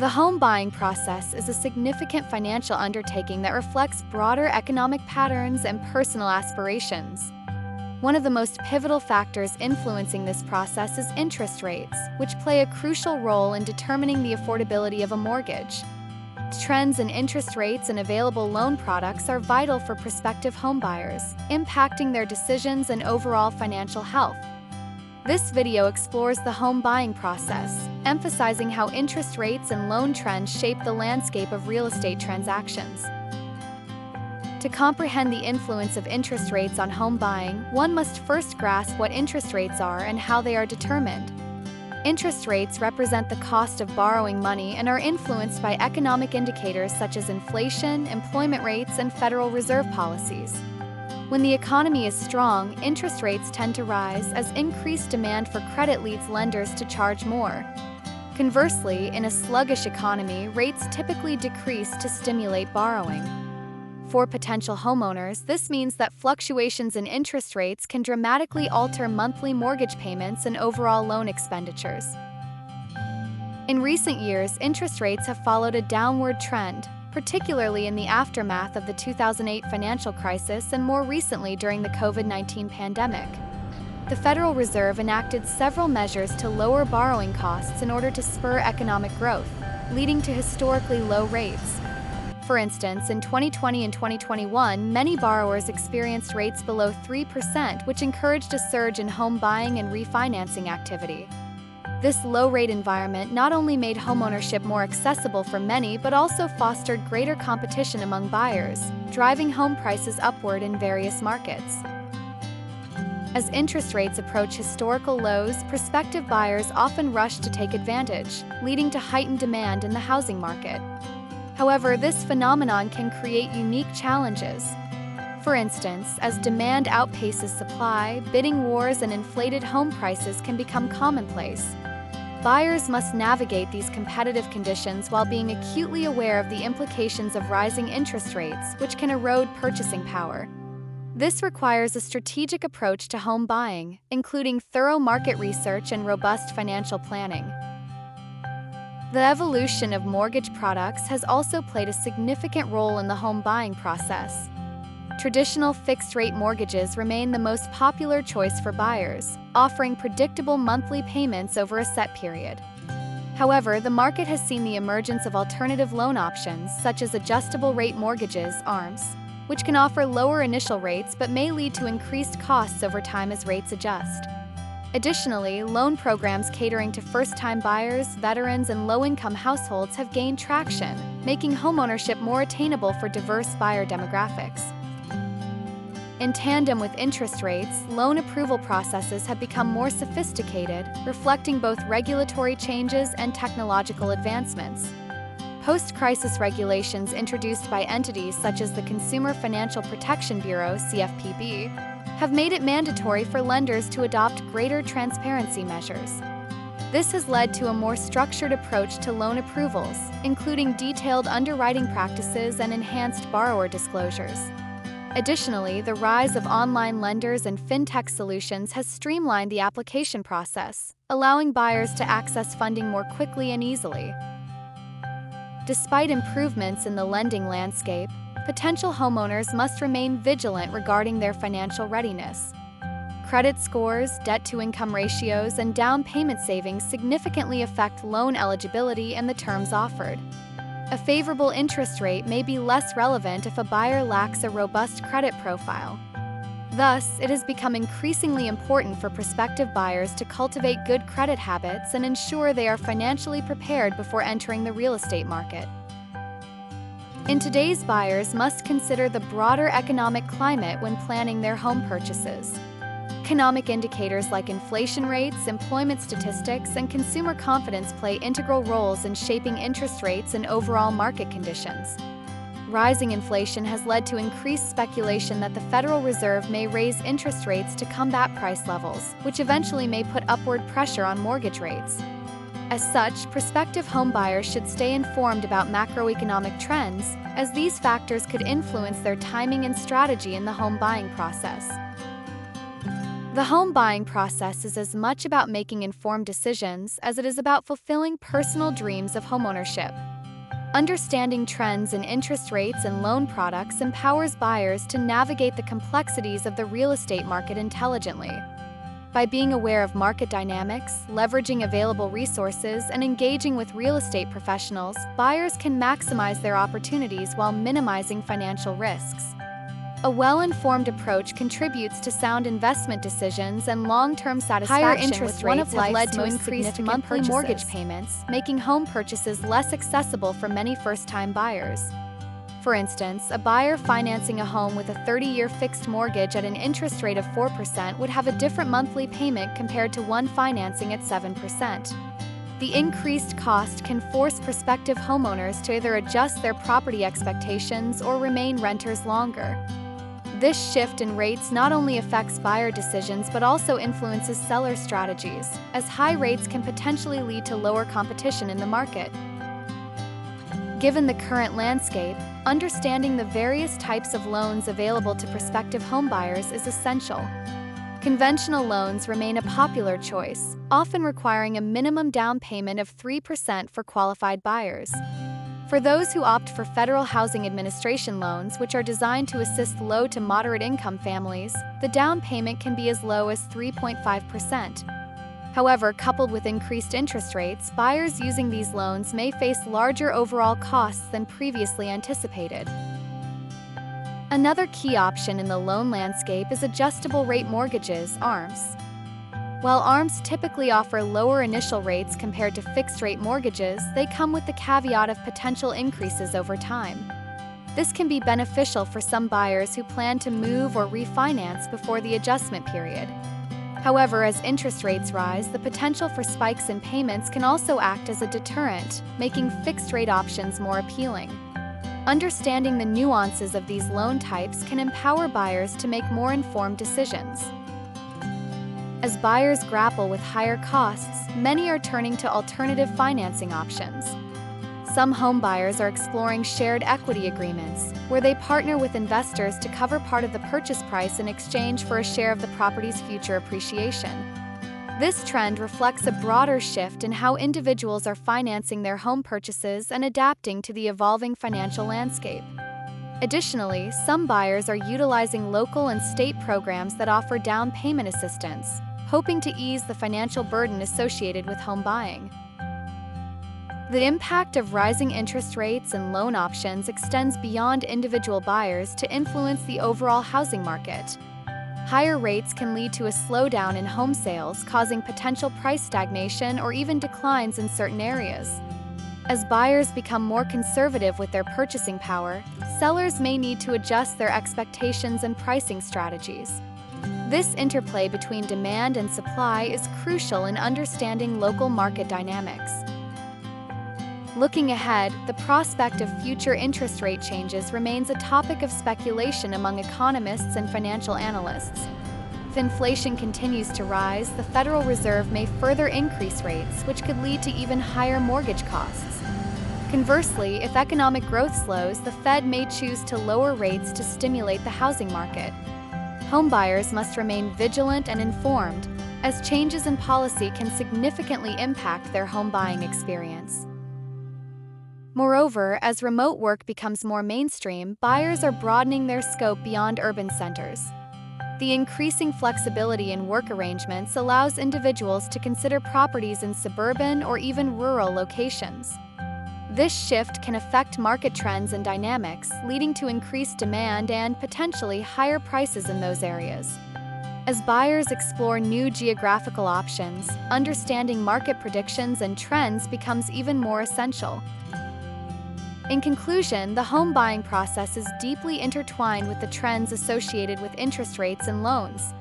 The home buying process is a significant financial undertaking that reflects broader economic patterns and personal aspirations. One of the most pivotal factors influencing this process is interest rates, which play a crucial role in determining the affordability of a mortgage. Trends in interest rates and available loan products are vital for prospective homebuyers, impacting their decisions and overall financial health. This video explores the home buying process, emphasizing how interest rates and loan trends shape the landscape of real estate transactions. To comprehend the influence of interest rates on home buying, one must first grasp what interest rates are and how they are determined. Interest rates represent the cost of borrowing money and are influenced by economic indicators such as inflation, employment rates, and Federal Reserve policies. When the economy is strong, interest rates tend to rise as increased demand for credit leads lenders to charge more. Conversely, in a sluggish economy, rates typically decrease to stimulate borrowing. For potential homeowners, this means that fluctuations in interest rates can dramatically alter monthly mortgage payments and overall loan expenditures. In recent years, interest rates have followed a downward trend, particularly in the aftermath of the 2008 financial crisis and more recently during the COVID-19 pandemic. The Federal Reserve enacted several measures to lower borrowing costs in order to spur economic growth, leading to historically low rates. For instance, in 2020 and 2021, many borrowers experienced rates below 3%, which encouraged a surge in home buying and refinancing activity. This low-rate environment not only made homeownership more accessible for many, but also fostered greater competition among buyers, driving home prices upward in various markets. As interest rates approach historical lows, prospective buyers often rush to take advantage, leading to heightened demand in the housing market. However, this phenomenon can create unique challenges. For instance, as demand outpaces supply, bidding wars and inflated home prices can become commonplace. Buyers must navigate these competitive conditions while being acutely aware of the implications of rising interest rates, which can erode purchasing power. This requires a strategic approach to home buying, including thorough market research and robust financial planning. The evolution of mortgage products has also played a significant role in the home buying process. Traditional fixed-rate mortgages remain the most popular choice for buyers, offering predictable monthly payments over a set period. However, the market has seen the emergence of alternative loan options such as adjustable-rate mortgages (ARMs), which can offer lower initial rates but may lead to increased costs over time as rates adjust. Additionally, loan programs catering to first-time buyers, veterans, and low-income households have gained traction, making homeownership more attainable for diverse buyer demographics. In tandem with interest rates, loan approval processes have become more sophisticated, reflecting both regulatory changes and technological advancements. Post-crisis regulations introduced by entities such as the Consumer Financial Protection Bureau (CFPB) have made it mandatory for lenders to adopt greater transparency measures. This has led to a more structured approach to loan approvals, including detailed underwriting practices and enhanced borrower disclosures. Additionally, the rise of online lenders and fintech solutions has streamlined the application process, allowing buyers to access funding more quickly and easily. Despite improvements in the lending landscape, potential homeowners must remain vigilant regarding their financial readiness. Credit scores, debt-to-income ratios, and down payment savings significantly affect loan eligibility and the terms offered. A favorable interest rate may be less relevant if a buyer lacks a robust credit profile. Thus, it has become increasingly important for prospective buyers to cultivate good credit habits and ensure they are financially prepared before entering the real estate market. In today's, buyers must consider the broader economic climate when planning their home purchases. Economic indicators like inflation rates, employment statistics, and consumer confidence play integral roles in shaping interest rates and overall market conditions. Rising inflation has led to increased speculation that the Federal Reserve may raise interest rates to combat price levels, which eventually may put upward pressure on mortgage rates. As such, prospective homebuyers should stay informed about macroeconomic trends, as these factors could influence their timing and strategy in the home buying process. The home buying process is as much about making informed decisions as it is about fulfilling personal dreams of homeownership. Understanding trends in interest rates and loan products empowers buyers to navigate the complexities of the real estate market intelligently. By being aware of market dynamics, leveraging available resources, and engaging with real estate professionals, buyers can maximize their opportunities while minimizing financial risks. A well-informed approach contributes to sound investment decisions and long-term satisfaction. Higher interest rates have led to increased monthly mortgage payments, making home purchases less accessible for many first-time buyers. For instance, a buyer financing a home with a 30-year fixed mortgage at an interest rate of 4% would have a different monthly payment compared to one financing at 7%. The increased cost can force prospective homeowners to either adjust their property expectations or remain renters longer. This shift in rates not only affects buyer decisions but also influences seller strategies, as high rates can potentially lead to lower competition in the market. Given the current landscape, understanding the various types of loans available to prospective homebuyers is essential. Conventional loans remain a popular choice, often requiring a minimum down payment of 3% for qualified buyers. For those who opt for Federal Housing Administration loans, which are designed to assist low to moderate income families, the down payment can be as low as 3.5%. However, coupled with increased interest rates, buyers using these loans may face larger overall costs than previously anticipated. Another key option in the loan landscape is adjustable-rate mortgages, ARMs. While ARMs typically offer lower initial rates compared to fixed-rate mortgages, they come with the caveat of potential increases over time. This can be beneficial for some buyers who plan to move or refinance before the adjustment period. However, as interest rates rise, the potential for spikes in payments can also act as a deterrent, making fixed-rate options more appealing. Understanding the nuances of these loan types can empower buyers to make more informed decisions. As buyers grapple with higher costs, many are turning to alternative financing options. Some homebuyers are exploring shared equity agreements, where they partner with investors to cover part of the purchase price in exchange for a share of the property's future appreciation. This trend reflects a broader shift in how individuals are financing their home purchases and adapting to the evolving financial landscape. Additionally, some buyers are utilizing local and state programs that offer down payment assistance, hoping to ease the financial burden associated with home buying. The impact of rising interest rates and loan options extends beyond individual buyers to influence the overall housing market. Higher rates can lead to a slowdown in home sales, causing potential price stagnation or even declines in certain areas. As buyers become more conservative with their purchasing power, sellers may need to adjust their expectations and pricing strategies. This interplay between demand and supply is crucial in understanding local market dynamics. Looking ahead, the prospect of future interest rate changes remains a topic of speculation among economists and financial analysts. If inflation continues to rise, the Federal Reserve may further increase rates, which could lead to even higher mortgage costs. Conversely, if economic growth slows, the Fed may choose to lower rates to stimulate the housing market. Homebuyers must remain vigilant and informed, as changes in policy can significantly impact their home buying experience. Moreover, as remote work becomes more mainstream, buyers are broadening their scope beyond urban centers. The increasing flexibility in work arrangements allows individuals to consider properties in suburban or even rural locations. This shift can affect market trends and dynamics, leading to increased demand and potentially higher prices in those areas. As buyers explore new geographical options, understanding market predictions and trends becomes even more essential. In conclusion, the home buying process is deeply intertwined with the trends associated with interest rates and loans.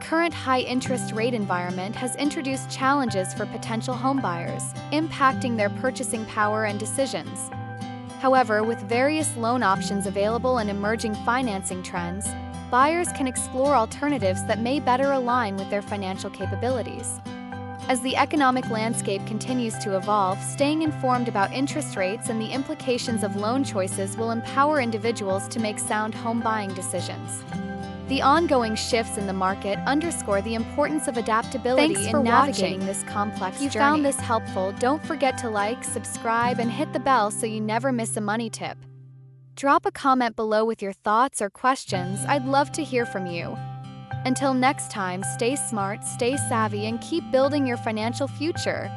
Current high interest rate environment has introduced challenges for potential homebuyers, impacting their purchasing power and decisions. However, with various loan options available and emerging financing trends, buyers can explore alternatives that may better align with their financial capabilities. As the economic landscape continues to evolve, staying informed about interest rates and the implications of loan choices will empower individuals to make sound home buying decisions. The ongoing shifts in the market underscore the importance of adaptability in navigating this complex journey. If you found this helpful, don't forget to like, subscribe, and hit the bell so you never miss a money tip. Drop a comment below with your thoughts or questions. I'd love to hear from you. Until next time, stay smart, stay savvy, and keep building your financial future.